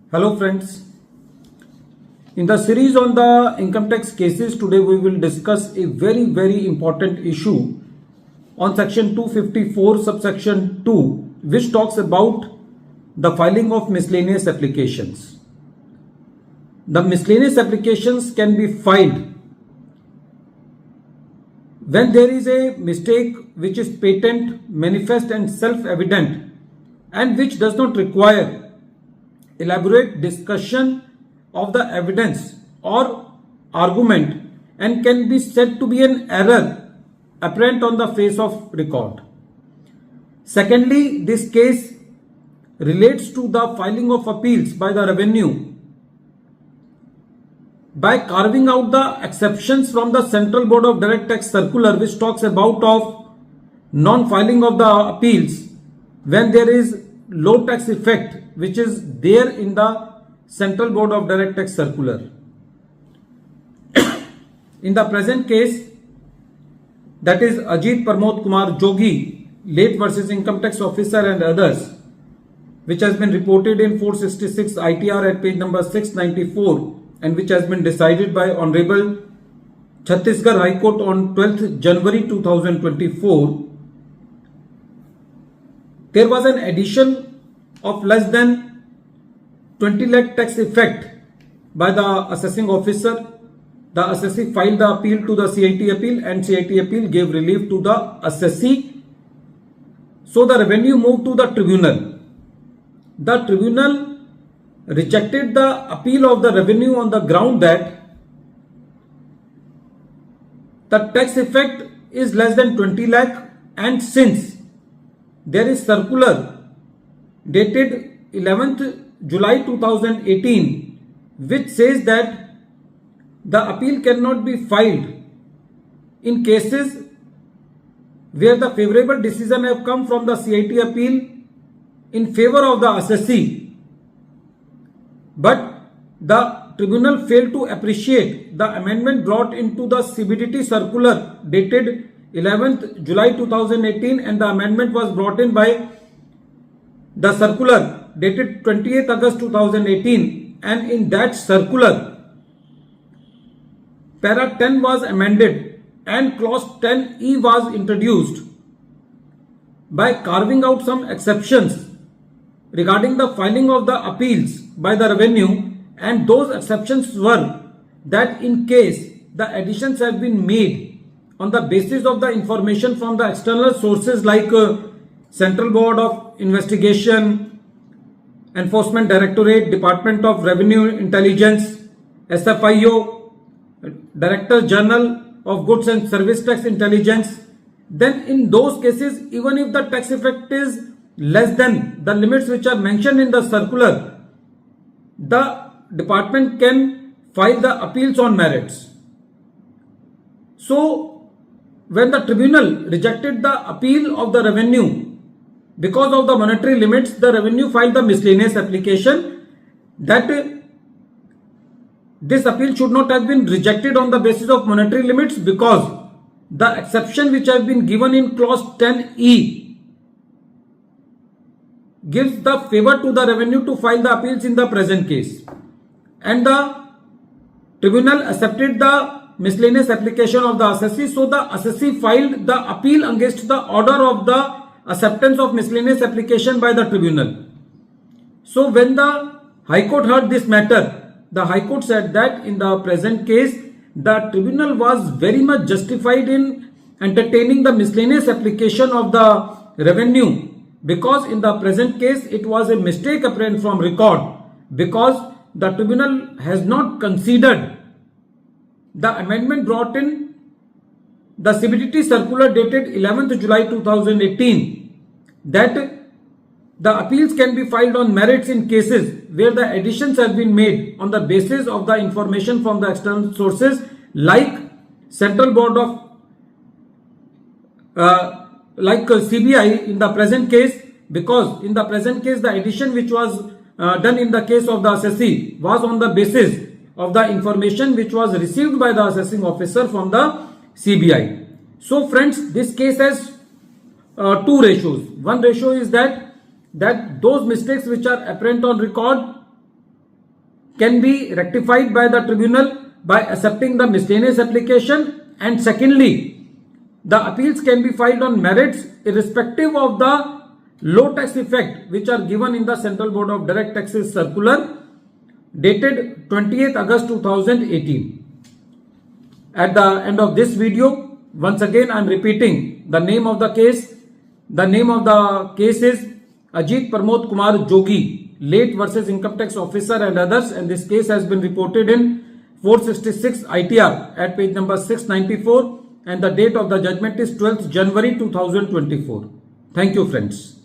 Hello friends, in the series on the income tax cases today we will discuss a very important issue on section 254 subsection 2 which talks about the filing of miscellaneous applications. The miscellaneous applications can be filed when there is a mistake which is patent, manifest and self-evident and which does not require elaborate discussion of the evidence or argument and can be said to be an error apparent on the face of record. Secondly, this case relates to the filing of appeals by the revenue by carving out the exceptions from the Central Board of Direct Tax circular which talks about of non-filing of the appeals when there is low tax effect which is there in the Central Board of Direct Tax circular. In the present case, that is Ajit Pramod Kumar Jogi, late versus Income Tax Officer and others, which has been reported in 466 ITR at page number 694 and which has been decided by Honorable Chhattisgarh High Court on 12th January 2024. There was an addition of less than 20 lakh tax effect by the assessing officer. The assessee filed the appeal to the CIT appeal and CIT appeal gave relief to the assessee. So the revenue moved to the tribunal. The tribunal rejected the appeal of the revenue on the ground that the tax effect is less than 20 lakh and since there is circular dated 11th July 2018 which says that the appeal cannot be filed in cases where the favorable decision have come from the CIT appeal in favor of the assessee, but the tribunal failed to appreciate the amendment brought into the CBDT circular dated 11th July 2018 and the amendment was brought in by the circular dated 28th August 2018 and in that circular para 10 was amended and clause 10E was introduced by carving out some exceptions regarding the filing of the appeals by the revenue, and those exceptions were that in case the additions have been made on the basis of the information from the external sources like Central Board of Investigation, Enforcement Directorate, Department of Revenue Intelligence, SFIO, Director General of Goods and Service Tax Intelligence, then in those cases even if the tax effect is less than the limits which are mentioned in the circular, the department can file the appeals on merits. So when the tribunal rejected the appeal of the revenue because of the monetary limits, the revenue filed the miscellaneous application that this appeal should not have been rejected on the basis of monetary limits because the exception which has been given in clause 10E gives the favor to the revenue to file the appeals in the present case. And the tribunal accepted the miscellaneous application of the assessee. So the assessee filed the appeal against the order of the acceptance of miscellaneous application by the tribunal. So when the High Court heard this matter, the High Court said that in the present case, the tribunal was very much justified in entertaining the miscellaneous application of the revenue because in the present case, it was a mistake apparent from record because the tribunal has not considered the amendment brought in the CBDT circular dated 11th July 2018 that the appeals can be filed on merits in cases where the additions have been made on the basis of the information from the external sources like Central Board of CBI in the present case, because in the present case the addition which was done in the case of the assessee was on the basis of the information which was received by the assessing officer from the CBI. So friends, this case has two ratios. One ratio is that those mistakes which are apparent on record can be rectified by the tribunal by accepting the miscellaneous application, and secondly, the appeals can be filed on merits irrespective of the low tax effect which are given in the Central Board of Direct Taxes circular dated 28th August 2018. At the end of this video, once again I am repeating the name of the case. The name of the case is Ajit Pramod Kumar Jogi, late versus Income Tax Officer and others, and this case has been reported in 466 ITR at page number 694, and the date of the judgment is 12th January 2024. Thank you, friends.